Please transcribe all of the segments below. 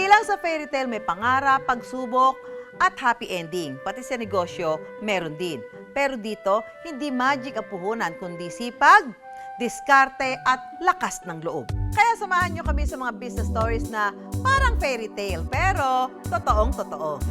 lang sa fairy tale may pangarap, pagsubok, at happy ending. Pati sa negosyo, meron din. Pero dito, hindi magic ang puhunan, kundi sipag, diskarte, at lakas ng loob. Kaya samahan nyo kami sa mga business stories na parang fairy tale, pero totoong totoo.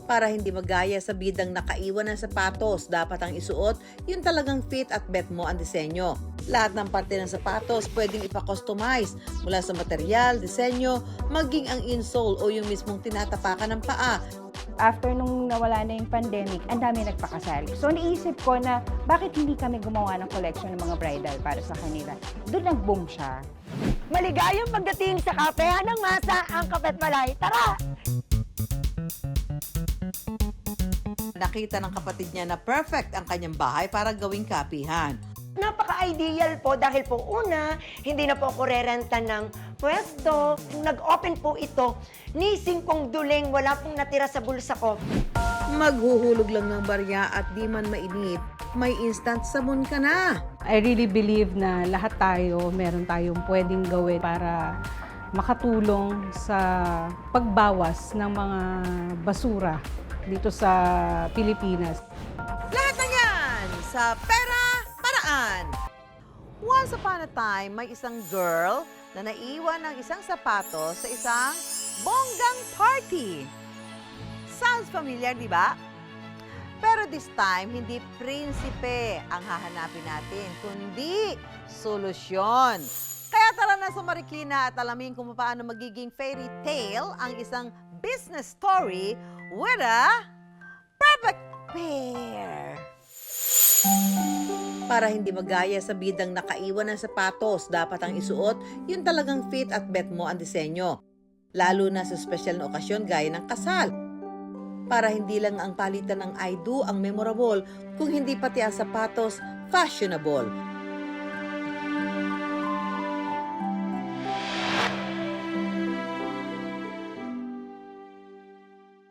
Para hindi magaya sa bidang nakaiwan ng sapatos, dapat ang isuot yung talagang fit at bet mo ang disenyo. Lahat ng parte ng sapatos pwedeng ipa-customize mula sa material, disenyo, maging ang insole o yung mismong tinatapakan ng paa. After nung nawala na yung pandemic, ang dami nagpakasal. So naisip ko na bakit hindi kami gumawa ng collection ng mga bridal para sa kanila. Doon nag-boom siya. Maligayang pagdating sa Kapehan ng Masa ang Kapet Malay. Tara! Nakita ng kapatid niya na perfect ang kanyang bahay para gawing kapihan. Napaka-ideal po dahil po una, hindi na po ako rerenta ng pwesto. Nag-open po ito, nising kong duling, wala pong natira sa bulsa ko. Maghuhulog lang ng barya at di man mainit, may instant sabon ka na. I really believe na lahat tayo, meron tayong pwedeng gawin para makatulong sa pagbawas ng mga basura dito sa Pilipinas. Lahat na yan sa Pera Paraan! Once upon a time, may isang girl na naiwan ng isang sapatos sa isang bonggang party. Sounds familiar, di ba? Pero this time, hindi prinsipe ang hahanapin natin, kundi solusyon. Kaya tara na sa Marikina at alamin kung paano magiging fairy tale ang isang business story with a perfect pair. Para hindi magaya sa bidang nakaiwan ng sapatos, dapat ang isuot yung talagang fit at bet mo ang disenyo. Lalo na sa special na okasyon gaya ng kasal. Para hindi lang ang palitan ng I do ang memorable, kung hindi pati ang sapatos fashionable.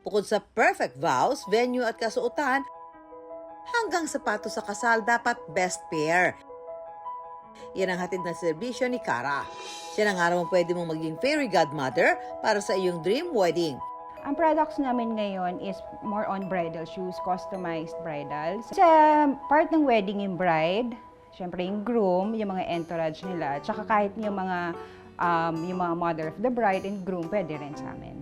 Bukod sa perfect vows, venue at kasuotan, hanggang sapatos sa kasal dapat best pair. Yan ang hatid na serbisyo ni Cara. Siya ang araw mo pwede mong maging fairy godmother para sa iyong dream wedding. Ang products namin ngayon is more on bridal shoes, customized bridals. Sa part ng wedding yung bride, syempre yung groom, yung mga entourage nila, tsaka kahit yung mga mother of the bride and groom, pwede rin sa amin.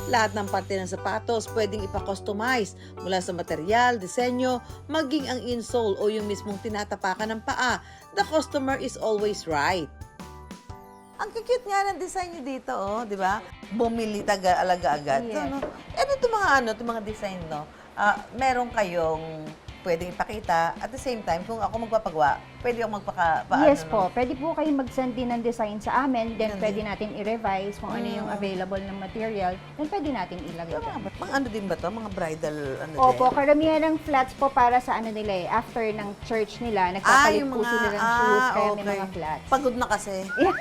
Lahat ng parte ng sapatos pwedeng ipa-customize mula sa material, disenyo, maging ang insole o yung mismong tinatapakan ng paa. The customer is always right. Ang cute nga ng design niyo dito, oh, di ba? Bumili taga-alaga agad. Yes. So, no? Ito mga design, no? Meron kayong pwedeng ipakita. At the same time, kung ako magpapagawa, pwede ako Yes po, pwede po kayo mag-send din ng design sa amin, then pwede natin i-revise kung ano yung available ng material, then pwede natin ilagay. Mga ano din ba to? Mga bridal ano din? Opo, karamihan ng flats po para sa ano nila eh, after ng church nila, nagpapalit po sila ng shoes, kaya may mga flats. Pagod na kasi. Yeah.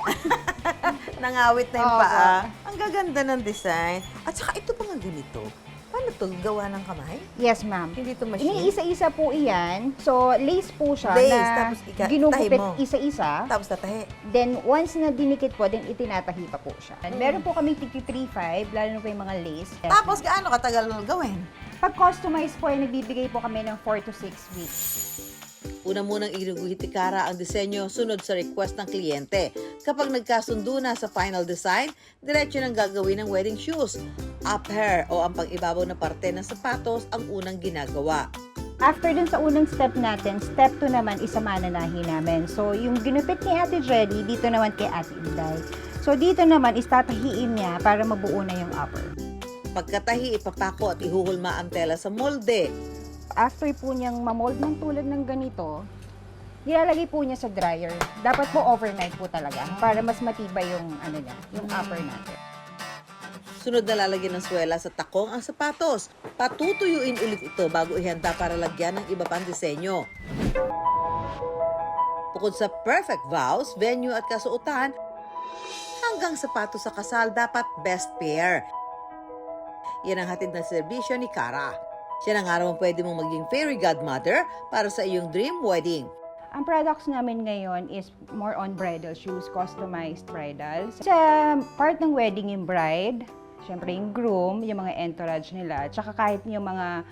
Nangawit na yung Opo. paa. Ang gaganda ng design. At saka ito pa nga ganito. Paano to? Gawa ng kamay? Yes, ma'am. Hindi ito machine? Iniisa-isa po iyan. So, lace po siya Lace, na tapos ginugupit tahi mo. isa-isa. Tapos tatahi. Then, once na dinikit po, then itinatahi pa po siya. Meron po kami tiki 3.5, lalo na po yung mga lace. Tapos gaano katagal gawin? Pag customize po, ay nagbibigay po kami ng 4 to 6 weeks. Una munang inuguhit ni Cara ang disenyo sunod sa request ng kliyente. Kapag nagkasundo na sa final design, diretso nang gagawin ng wedding shoes. Up hair o ang pang-ibabaw na parte ng sapatos ang unang ginagawa. After dun sa unang step natin, step 2 naman is mananahin namin. So, yung ginupit ni Ate Jelly, dito naman kay Ate Inday. So, dito naman is tatahiin niya para mabuo na yung upper. Pagkatahi, ipapako at ihuhulma ang tela sa molde. After po niyang mamold ng tulad ng ganito, nilalagay po niya sa dryer. Dapat po overnight po talaga para mas matibay yung ano niya, yung upper natin. Sunod na lalagyan ng swela sa takong ang sapatos. Patutuyuin ulit ito bago ihanda para lagyan ng iba pang disenyo. Bukod sa perfect vows, venue at kasuotan, hanggang sapatos sa kasal dapat best pair. Yan ang hatid na serbisyo ni Cara. Siya ang araw mo pwede mong maging fairy godmother para sa iyong dream wedding. Ang products namin ngayon is more on bridal shoes, customized bridals. Sa part ng wedding yung bride, syempre yung groom, yung mga entourage nila, tsaka kahit yung mga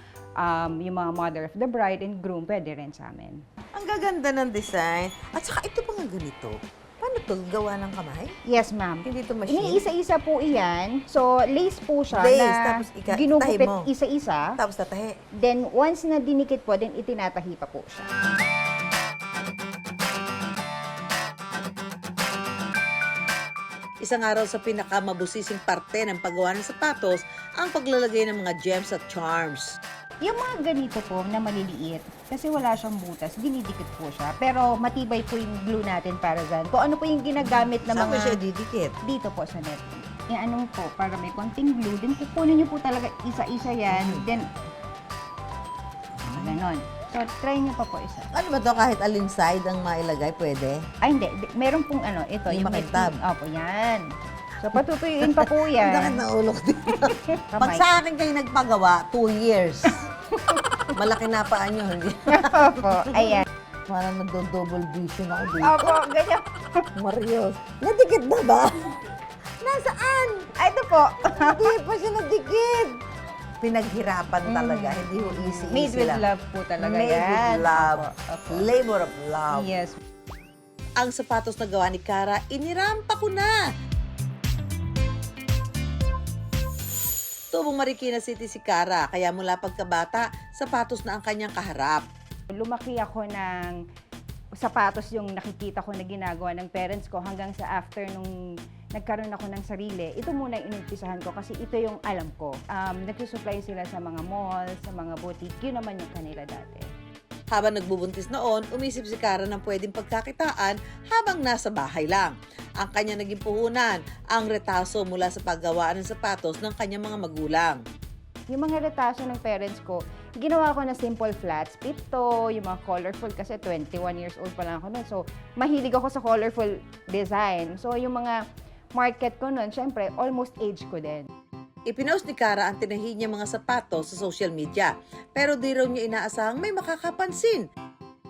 mother of the bride and groom, pwede rin sa amin. Ang gaganda ng design. At saka ito pa nga ganito. Paano to? Gawa ng kamay? Yes, ma'am. Hindi ito machine? Iniisa-isa po iyan. So, lace po siya Lace, na tapos tahi ginugupit mo. isa-isa. Tapos tatahi. Then, once na dinikit po, then itinatahi pa po siya. Isang araw sa pinakamabusising parte ng paggawa ng sapatos, ang paglalagay ng mga gems at charms. Yung mga ganito po na maliliit, kasi wala siyang butas, dinidikit po siya. Pero matibay po yung glue natin para dyan. Kung ano po yung ginagamit na Saan mo mga... siya didikit? Dito po sa net. Yung ano po, para may konting glue, then kukunin niyo po talaga isa-isa yan. Then, ganon. So, try niyo pa po isa. Ano ba to? Kahit alin side ang mailagay, pwede? Ay, hindi. Meron pong ano, ito. Yung makintab. Opo, yan. So, patutuyuin pa po Ang yan. sakit na ulo ko dito. Pag Kamay. sa akin kayo nagpagawa, 2 years. Malaki na paan nyo, hindi? Opo, ayan. Parang nagdo-double vision ako dito. Opo, ganyan. Marios. Nadikit na ba? Nasaan? Ay, ito po. Hindi pa siya nadikit. Pinaghirapan talaga. Hindi ho easy Made with lang. love po talaga Made yan. with love. Opo. Labor of love. Yes. Ang sapatos na gawa ni Cara, inirampa ko na. Tubong Marikina City si Cara, kaya mula pagkabata, sapatos na ang kanyang kaharap. Lumaki ako ng sapatos yung nakikita ko na ginagawa ng parents ko hanggang sa after nung nagkaroon ako ng sarili. Ito muna yung inumpisahan ko kasi ito yung alam ko. Nagsusupply sila sa mga mall, sa mga boutique. Yun naman yung kanila dati. Habang nagbubuntis noon, umisip si Cara ng pwedeng pagkakitaan habang nasa bahay lang. Ang kanya naging puhunan, ang retaso mula sa paggawaan ng sapatos ng kanyang mga magulang. Yung mga retaso ng parents ko, ginawa ko na simple flats, pito, yung mga colorful kasi 21 years old pa lang ako noon. So, mahilig ako sa colorful design. So, yung mga market ko noon, syempre, almost age ko din. Ipinost ni Cara ang tinahi niya mga sapatos sa social media, pero di raw niya inaasahang may makakapansin.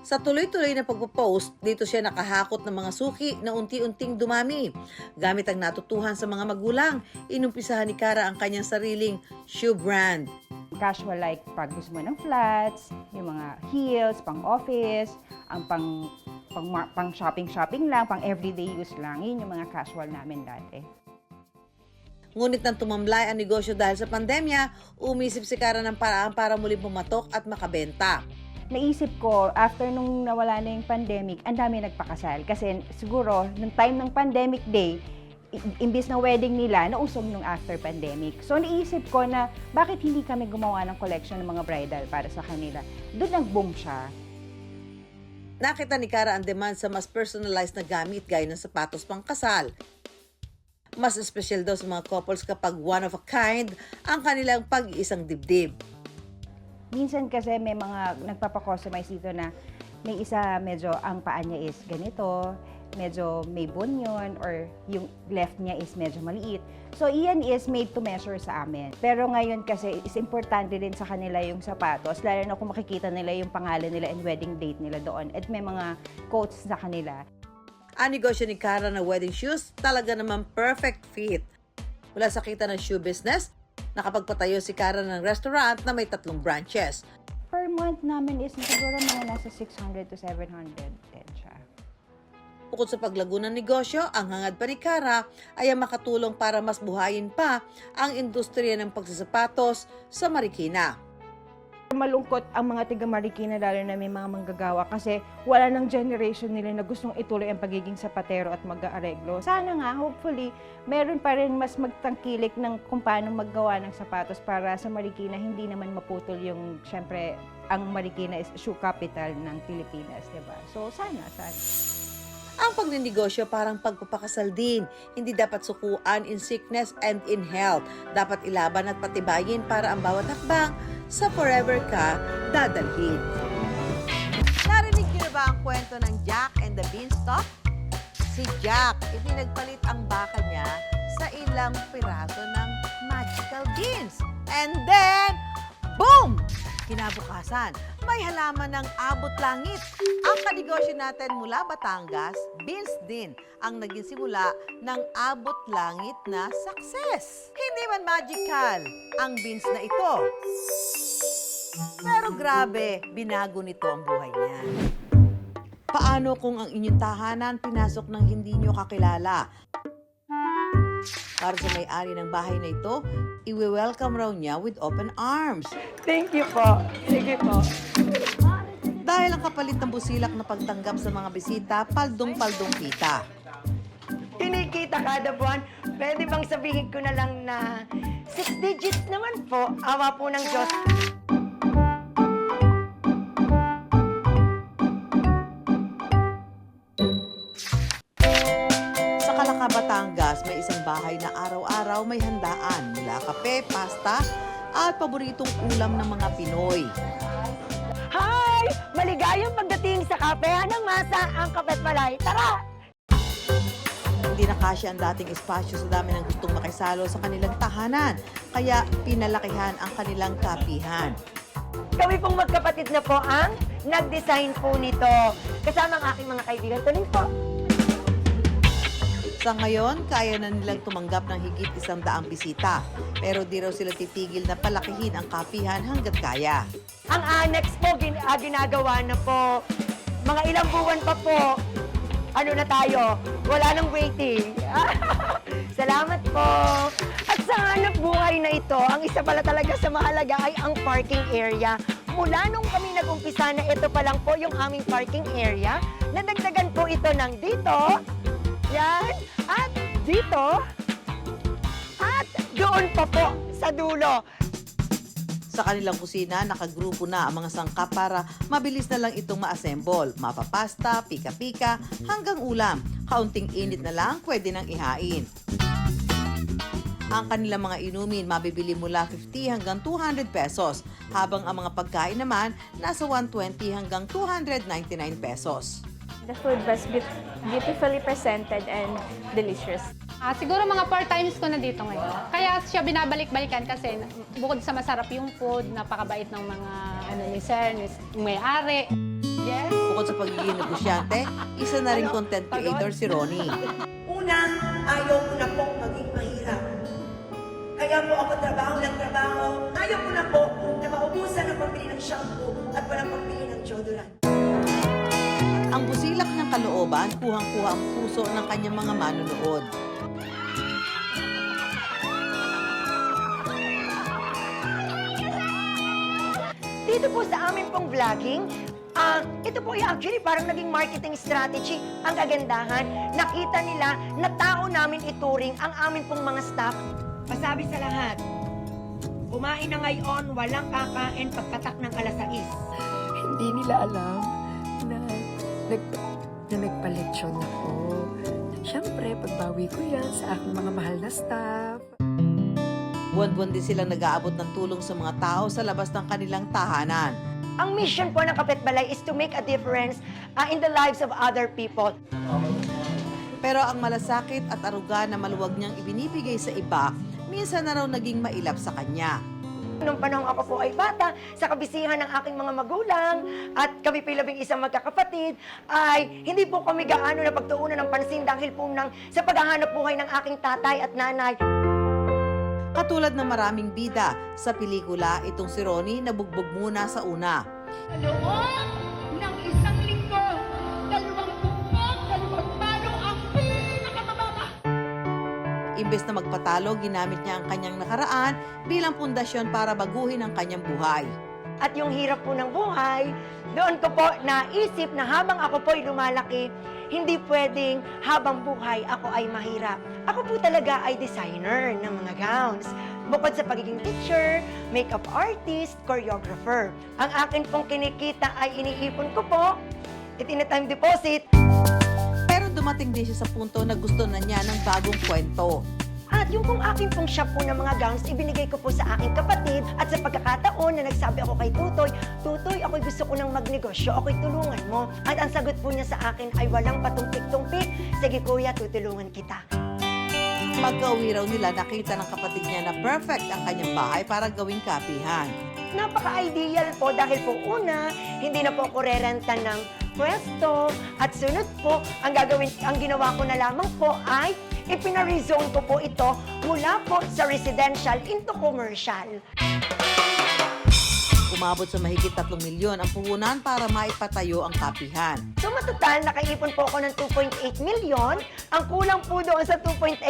Sa tuloy-tuloy na pagpo-post, dito siya nakahakot ng mga suki na unti-unting dumami. Gamit ang natutuhan sa mga magulang, inumpisahan ni Cara ang kanyang sariling shoe brand. Casual like pag gusto mo ng flats, yung mga heels, pang office, ang pang shopping lang, pang everyday use lang. Yun yung mga casual namin dati. Ngunit nang tumamlay ang negosyo dahil sa pandemya, umisip si Cara ng paraan para muling pumatok at makabenta. Naisip ko, after nung nawala na yung pandemic, ang dami nagpakasal. Kasi siguro, nung time ng pandemic day, imbis na wedding nila, nausog nung after pandemic. So naisip ko na, bakit hindi kami gumawa ng collection ng mga bridal para sa kanila? Doon nag-boom siya. Nakita ni Cara ang demand sa mas personalized na gamit gaya ng sapatos pang kasal. Mas espesyal daw sa mga couples kapag one of a kind ang kanilang pag-iisang dibdib. Minsan kasi may mga nagpapakustomize dito na may isa medyo ang paa niya is ganito, medyo may bunyon, or yung left niya is medyo maliit. So, iyan is made to measure sa amin. Pero ngayon kasi is importante din sa kanila yung sapatos, lalo na kung makikita nila yung pangalan nila and wedding date nila doon. At may mga quotes sa kanila. Ang negosyo ni Cara na wedding shoes talaga naman perfect fit. Mula sa kita ng shoe business, nakapagpatayo si Cara ng restaurant na may 3 branches. Per month namin is siguro mga nasa 600 to 700 din siya. Bukod sa paglago ng negosyo, ang hangad pa ni Cara ay ang makatulong para mas buhayin pa ang industriya ng pagsasapatos sa Marikina. Malungkot ang mga tiga Marikina, lalo na may mga manggagawa kasi wala ng generation nila na gustong ituloy ang pagiging sapatero at mag-aareglo. Sana nga, hopefully, meron pa rin mas magtangkilik ng kung paano maggawa ng sapatos para sa Marikina hindi naman maputol yung, syempre, ang Marikina is shoe capital ng Pilipinas, diba? So, sana. Ang pagninegosyo parang pagpapakasal din. Hindi dapat sukuan in sickness and in health. Dapat ilaban at patibayin para ang bawat hakbang sa forever ka dadalhin. Narinig niyo na ba ang kwento ng Jack and the Beanstalk? Si Jack, ipinagpalit ang baka niya sa ilang piraso ng magical beans. And then, boom! Kinabukasan, may halaman ng abot langit. Ang kanegosyo natin mula Batangas, beans din ang naging simula ng abot langit na success. Hindi man magical ang beans na ito. Pero grabe, binago nito ang buhay niya. Paano kung ang inyong tahanan pinasok ng hindi nyo kakilala? Para sa may-ari ng bahay na ito, iwi-welcome raw niya with open arms. Thank you po. Sige po. Dahil ang kapalit ng busilak na pagtanggap sa mga bisita, paldong-paldong kita. Kinikita kada buwan. Pwede bang sabihin ko na lang na 6 digits naman po. Awa po ng Diyos. Sa Calaca, Batangas, may isang bahay na araw-araw may handaan mula kape, pasta, at paboritong ulam ng mga Pinoy. Hi! Maligayang pagdating sa kapehan ng masa ang Kapet Balay. Tara! Hindi na kasya ang dating espasyo sa dami ng gustong makisalo sa kanilang tahanan, kaya pinalakihan ang kanilang kapihan. Kami pong magkapatid na po ang nag-design po nito. Kasama ang aking mga kaibigan. Tuloy po. Sa ngayon, kaya na nilang tumanggap ng higit 100 bisita. Pero di raw sila titigil na palakihin ang kapihan hanggat kaya. Ang annex po, ginagawa na po. Mga ilang buwan pa po. Ano na tayo? Wala nang waiting. Salamat po. At sa hanap buhay na ito, ang isa pala talaga sa mahalaga ay ang parking area. Mula nung kami nag-umpisa na ito pa lang po yung aming parking area, nadagdagan po ito ng dito, yan, at dito, at doon pa po sa dulo. Sa kanilang kusina, nakagrupo na ang mga sangkap para mabilis na lang itong ma-assemble. Mapapasta, pika-pika, hanggang ulam. Kaunting init na lang, pwede nang ihain. Ang kanilang mga inumin mabibili mula 50 hanggang 200 pesos, habang ang mga pagkain naman nasa 120 hanggang 299 pesos. The food was beautifully presented and delicious. Siguro mga 4 times ko na dito ngayon. Kaya siya binabalik-balikan kasi bukod sa masarap yung food, napakabait ng mga ni sir, ni may-ari. Yes? Bukod sa pagiging negosyante, isa na rin content creator si Ronnie. Una, ayaw ko na pong maging mahirap. Kaya po ako trabaho ng trabaho. Ayaw ko na po na maubusan ang pambili ng shampoo at walang pambili ng deodorant. Ang busilak ng kalooban, kuhang-kuha ang puso ng kanyang mga manonood. Dito po sa amin pong vlogging, ito po ay actually parang naging marketing strategy. Ang kagandahan, nakita nila na tao namin ituring ang amin pong mga staff. Pasabi sa lahat, kumain na ngayon, walang kakain pagkatak ng alas 6. Hindi nila alam na nagpaletsyon ako. Siyempre, pagbawi ko yan sa aking mga mahal na staff. Buwan-buwan din silang nag-aabot ng tulong sa mga tao sa labas ng kanilang tahanan. Ang mission po ng Kapet Balay is to make a difference in the lives of other people. Pero ang malasakit at aruga na maluwag niyang ibinibigay sa iba, minsan na raw naging mailap sa kanya. Nung panahon ako po ay bata, sa kabisihan ng aking mga magulang at kami po labing isang magkakapatid, ay hindi po kami gaano na pagtuunan ng pansin dahil po sa paghahanap buhay ng aking tatay at nanay. Katulad ng maraming bida sa pelikula, itong si Ronnie nabugbog muna sa una. Sa loob ng isang linggo, 2 bukod, 2 palo ang pinakamababa. Imbes na magpatalo, ginamit niya ang kanyang nakaraan bilang pundasyon para baguhin ang kanyang buhay. At yung hirap po ng buhay, doon ko po naisip na habang ako po'y lumalaki, hindi pwedeng habang buhay ako ay mahirap. Ako po talaga ay designer ng mga gowns. Bukod sa pagiging teacher, makeup artist, choreographer. Ang akin pong kinikita ay iniipon ko po, itinatime deposit. Pero dumating din siya sa punto na gusto na niya ng bagong kwento. At yung pong aking pong shop po ng mga gowns, ibinigay ko po sa aking kapatid. At sa pagkakataon na nagsabi ako kay Tutoy, Tutoy, ako'y gusto ko nang magnegosyo, ako'y tulungan mo. At ang sagot po niya sa akin ay walang patumpik-tumpik. Sige kuya, tutulungan kita. Pagka-uwi raw nila, nakita ng kapatid niya na perfect ang kanyang bahay para gawing kapihan. napaka-ideal po dahil po una, hindi na po ako rerenta ng pwesto. At sunod po, ang ginawa ko na lamang po ay ipina-rezone ko po ito mula po sa residential into commercial. Umabot sa mahigit 3 milyon ang puhunan para maipatayo ang kapihan. So matotal, nakaipon po ako ng 2.8 million. Ang kulang po doon sa 2.8,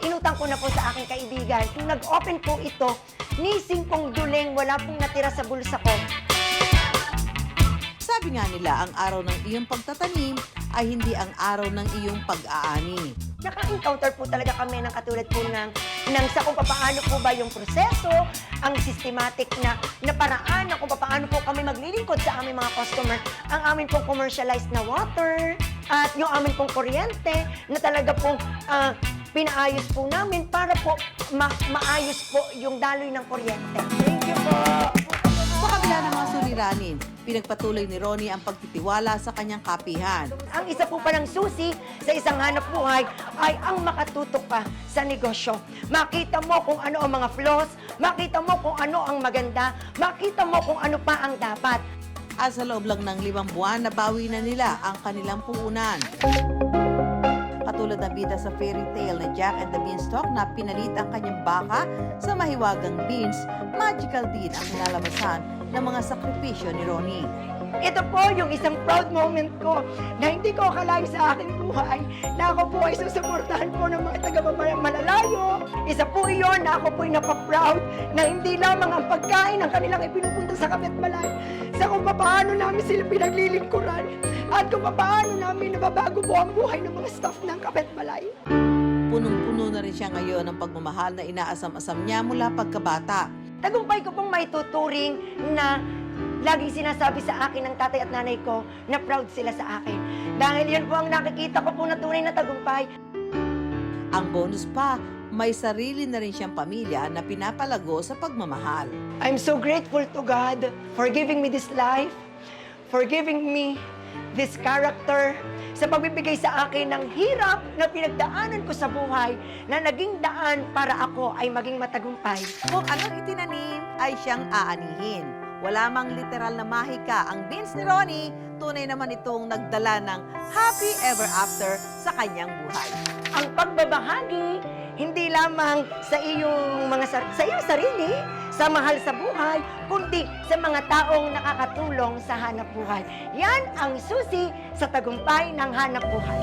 inutang ko na po sa aking kaibigan. Nung nag-open po ito, nising kong duling, wala pong natira sa bulsa ko. Sabi nga nila, ang araw ng iyong pagtatanim ay hindi ang araw ng iyong pag-aani. Naka-encounter po talaga kami ng katulad po ng sa kung paano po ba yung proseso, ang systematic na paraan na kung paano po kami maglilingkod sa aming mga customer, ang amin pong commercialized na water, at yung amin pong kuryente na talaga pong pinaayos po namin para po maayos po yung daloy ng kuryente. Thank you po! Sa kabila ng mga suliranin, pinagpatuloy ni Ronnie ang pagtitiwala sa kanyang kapihan. Ang isa po palang susi sa isang hanap buhay ay ang makatutok ka sa negosyo. Makita mo kung ano ang mga flaws, makita mo kung ano ang maganda, makita mo kung ano pa ang dapat. At sa loob lang ng 5 buwan, nabawi na nila ang kanilang puhunan. Katulad ng bida sa fairy tale na Jack and the Beanstalk na pinalit ang kanyang baka sa mahiwagang beans, magical din ang kinalamasan ng mga sakripisyo ni Ronnie. Ito po yung isang proud moment ko na hindi ko akalain sa aking buhay na ako po ay susuportahan po ng mga taga-babayang malalayo. Isa po iyon na ako po ay napaproud na hindi lamang ang pagkain ang kanilang ipinupunta sa Kapitbalay, sa kung paano namin sila pinaglilingkuran at kung paano namin nababago po ang buhay ng mga staff ng Kapitbalay. Punong-puno na rin siya ngayon ng pagmamahal na inaasam-asam niya mula pagkabata. Tagumpay ko pong may tuturing na laging sinasabi sa akin ng tatay at nanay ko na proud sila sa akin. Dahil yan po ang nakikita ko po na tunay na tagumpay. Ang bonus pa, may sarili na rin siyang pamilya na pinapalago sa pagmamahal. I'm so grateful to God for giving me this life, for giving me this character, sa pagbibigay sa akin ng hirap na pinagdaanan ko sa buhay na naging daan para ako ay maging matagumpay. Kung anong itinanim ay siyang aanihin. Wala mang literal na mahika ang beans ni Ronnie, tunay naman itong nagdala ng happy ever after sa kanyang buhay. Ang pagbabahagi, hindi lamang sa iyong sarili, sa mahal sa buhay, kundi sa mga taong nakakatulong sa hanap buhay. Yan ang susi sa tagumpay ng hanap buhay.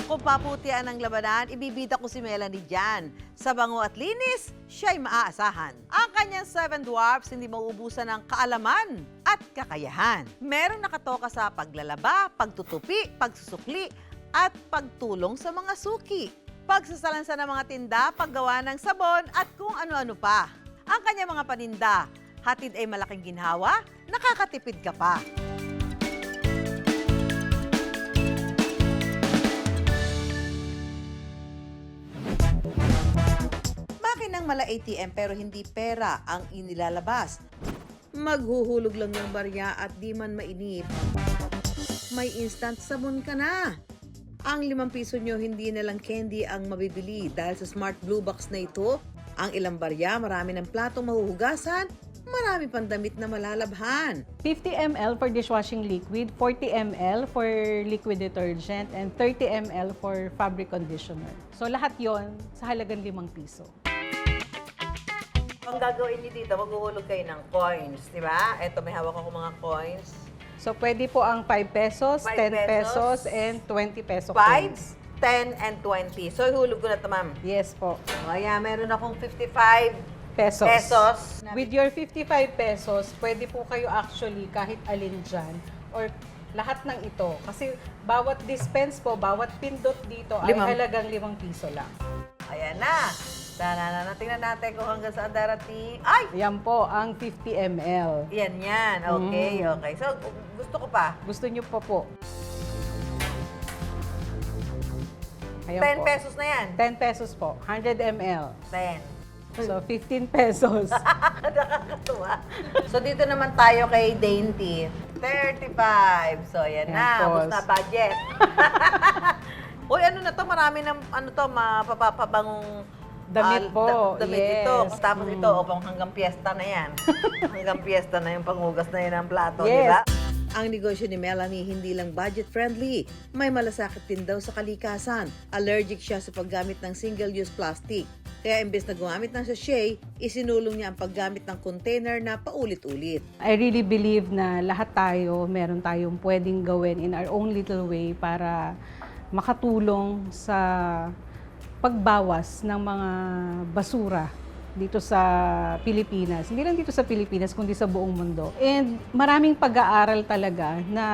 Kung paputian ng labanan, ibibida ko si Melanie dyan. Sa bango at linis, siya'y maaasahan. Ang kanyang 7 dwarfs hindi mauubusan ng kaalaman at kakayahan. Merong nakatoka sa paglalaba, pagtutupi, pagsusukli, at pagtulong sa mga suki. Pagsasalansa ng mga tinda, paggawa ng sabon, at kung ano-ano pa. Ang kanyang mga paninda, hatid ay malaking ginhawa, nakakatipid ka pa. Makinang mala ATM pero hindi pera ang inilalabas. Maghuhulog lang ng barya at di man mainip. May instant sabon ka na. Ang 5 piso nyo hindi na lang candy ang mabibili dahil sa Smart Blue Box na ito. Ang ilang barya, marami ng platong mahuhugasan, marami pang damit na malalabhan. 50 ml for dishwashing liquid, 40 ml for liquid detergent, and 30 ml for fabric conditioner. So lahat yon sa halagang 5 piso. Ang gagawin niyo dito, maghuhulog kayo ng coins, di ba? Ito, may hawak ako mga coins. So pwede po ang 5 pesos, 5 10 pesos, pesos, and 20 peso 5, coins. 10, and 20. So, ihulog ko na ito, ma'am. Yes po. Kaya meron akong 55 Pesos. pesos. With your 55 pesos, pwede po kayo actually kahit alin dyan or lahat ng ito. Kasi bawat dispense po, bawat pindot dito ay 5. halagang 5 piso lang. Ayan na. Tingnan natin kung hanggang saan darating. Ay! Yan po ang 50 ml. Yan. Okay, okay. So, gusto ko pa. Gusto nyo po. 10 Ayan po. pesos na yan. 10 pesos po. 100 ml. 10. So, 15 pesos. Nakakatuwa. So, dito naman tayo kay Dainty. 35. So, ayan na. Yan, Bus na budget. Uy, ano na to? Marami ng, mapapabangong Damit po, Damit yes. ito. Tapos ito, upang hanggang piyesta na yan. Hanggang piyesta na yung panghugas na yan ng plato, Yes. di ba? Ang negosyo ni Melanie hindi lang budget-friendly, may malasakit din daw sa kalikasan. Allergic siya sa paggamit ng single-use plastic. Kaya imbes na gumamit ng sachet, isinulong niya ang paggamit ng container na paulit-ulit. I really believe na lahat tayo, meron tayong pwedeng gawin in our own little way para makatulong sa pagbawas ng mga basura dito sa Pilipinas. Hindi lang dito sa Pilipinas, kundi sa buong mundo. And maraming pag-aaral talaga na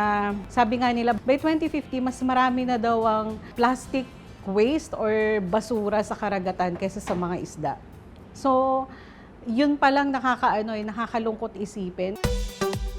sabi nga nila, by 2050, mas marami na daw ang plastic waste or basura sa karagatan kaysa sa mga isda. So, yun palang nakakalungkot isipin.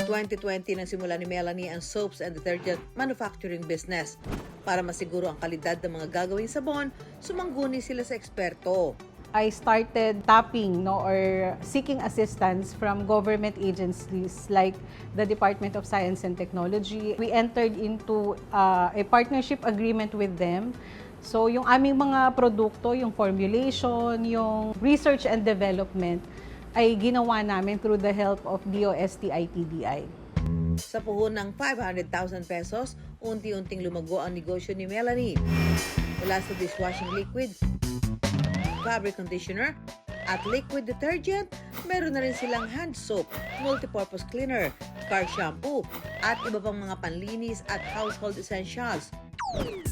2020 nang simula ni Melanie ang soaps and detergent manufacturing business. Para masiguro ang kalidad ng mga gagawing sabon, sumangguni sila sa eksperto. I started tapping or seeking assistance from government agencies like the Department of Science and Technology. We entered into a partnership agreement with them. So yung aming mga produkto, yung formulation, yung research and development ay ginawa namin through the help of DOST-ITDI. Sa puhunan ng 500,000 pesos, unti-unting lumago ang negosyo ni Melanie. Mula sa dishwashing liquid, fabric conditioner, at liquid detergent, meron na rin silang hand soap, multipurpose cleaner, car shampoo, at iba pang mga panlinis at household essentials.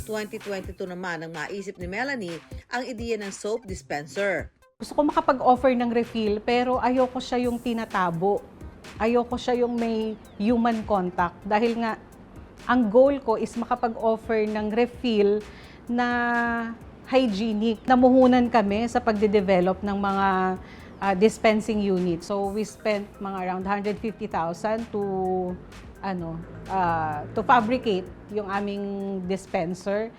2022 naman ang maisip ni Melanie ang ideya ng soap dispenser. Gusto ko makapag-offer ng refill pero ayoko siya yung tinatabo. Ayoko siya yung may human contact dahil nga ang goal ko is makapag-offer ng refill na hygienic. Namuhunan kami sa pagde-develop ng mga dispensing unit. So we spent mga around 150,000 to fabricate yung aming dispenser.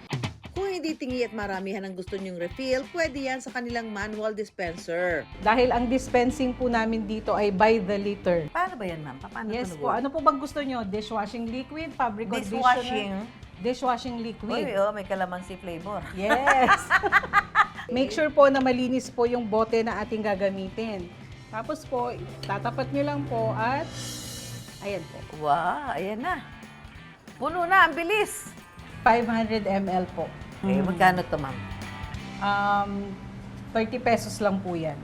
Kung hindi tingi at maramihan ang gusto nyong refill, pwede yan sa kanilang manual dispenser. Dahil ang dispensing po namin dito ay by the liter. Paano ba yan, ma'am? Paano Yes ito po. Ano po bang gusto nyo? Dishwashing liquid, fabric Dishwashing? conditioner? Dishwashing liquid. Uy, may kalamansi flavor. Yes! Make sure po na malinis po yung bote na ating gagamitin. Tapos po, tatapat nyo lang po at ayan po. Wow, ayan na. Puno na, ang bilis. 500 ml po. Okay, magkano to, ma'am? 30 pesos lang po yan.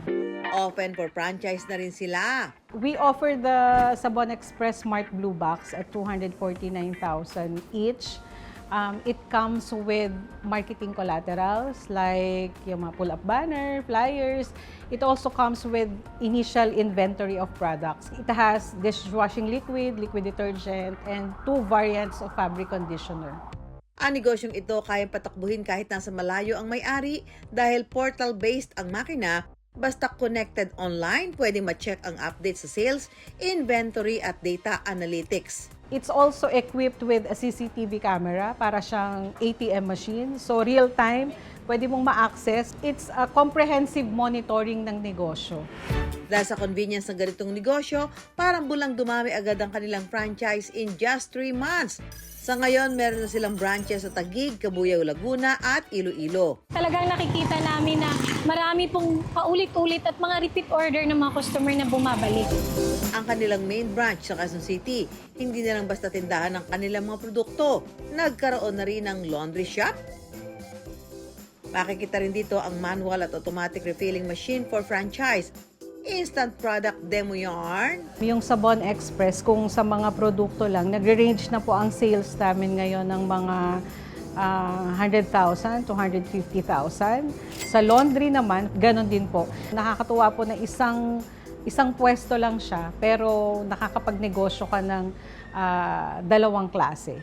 Open for franchise na rin sila. We offer the Sabon Express Smart Blue Box at 249,000 each. It comes with marketing collaterals like yung mga pull-up banner, flyers. It also comes with initial inventory of products. It has dishwashing liquid, liquid detergent, and 2 variants of fabric conditioner. Ang negosyong ito kayang patakbuhin kahit nasa malayo ang may-ari dahil portal-based ang makina. Basta connected online, pwedeng ma-check ang update sa sales, inventory at data analytics. It's also equipped with a CCTV camera para siyang ATM machine. So real-time, pwede mong ma-access. It's a comprehensive monitoring ng negosyo. Dahil sa convenience ng ganitong negosyo, parang bulang dumami agad ang kanilang franchise in just 3 months. Sa ngayon, meron na silang branches sa Taguig, Cabuyao, Laguna at Iloilo. Talagang nakikita namin na marami pong paulit-ulit at mga repeat order ng mga customer na bumabalik. Ang kanilang main branch sa Quezon City, hindi na lang basta tindahan ng kanilang mga produkto. Nagkaroon na rin ng laundry shop. Makikita rin dito ang manual at automatic refilling machine for franchise. Instant product demo yarn. Yung Sabon Express, kung sa mga produkto lang, nagre-range na po ang sales namin ngayon ng mga 100,000 to 150,000. Sa laundry naman, ganon din po. Nakakatuwa po na isang pwesto lang siya, pero nakakapagnegosyo ka ng 2 klase.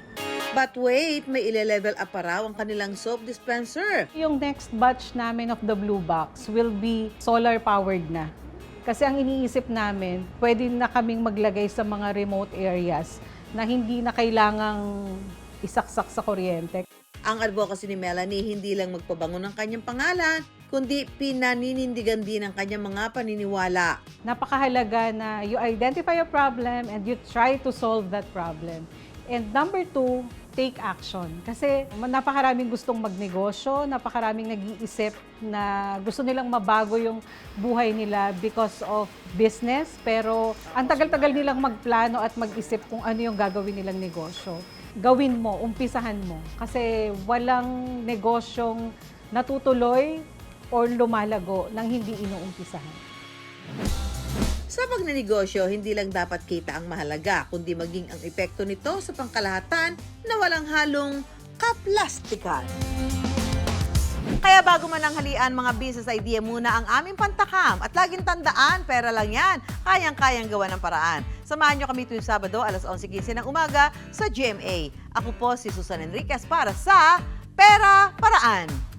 But wait, may ile-level up pa raw ang kanilang soap dispenser. Yung next batch namin of the Blue Box will be solar-powered na. Kasi ang iniisip namin, pwede na kaming maglagay sa mga remote areas na hindi na kailangang isaksak sa kuryente. Ang advocacy ni Melanie hindi lang magpabango ng kanyang pangalan, kundi pinaninindigan din ang kanyang mga paniniwala. Napakahalaga na you identify a problem and you try to solve that problem. And number 2, take action. Kasi napakaraming gustong magnegosyo, napakaraming nag-iisip na gusto nilang mabago yung buhay nila because of business, pero ang tagal-tagal nilang magplano at mag-isip kung ano yung gagawin nilang negosyo. Gawin mo, umpisahan mo. Kasi walang negosyong natutuloy or lumalago nang hindi inuumpisahan. Sa pagnenegosyo, hindi lang dapat kita ang mahalaga, kundi maging ang epekto nito sa pangkalahatan na walang halong kaplastikan. Kaya bago mananghalian, mga business idea muna ang aming pantakam at laging tandaan, pera lang yan, kayang-kayang gawa ng paraan. Samahan nyo kami tuwing Sabado, alas 11:15 ng umaga sa GMA. Ako po si Susan Enriquez para sa Pera Paraan.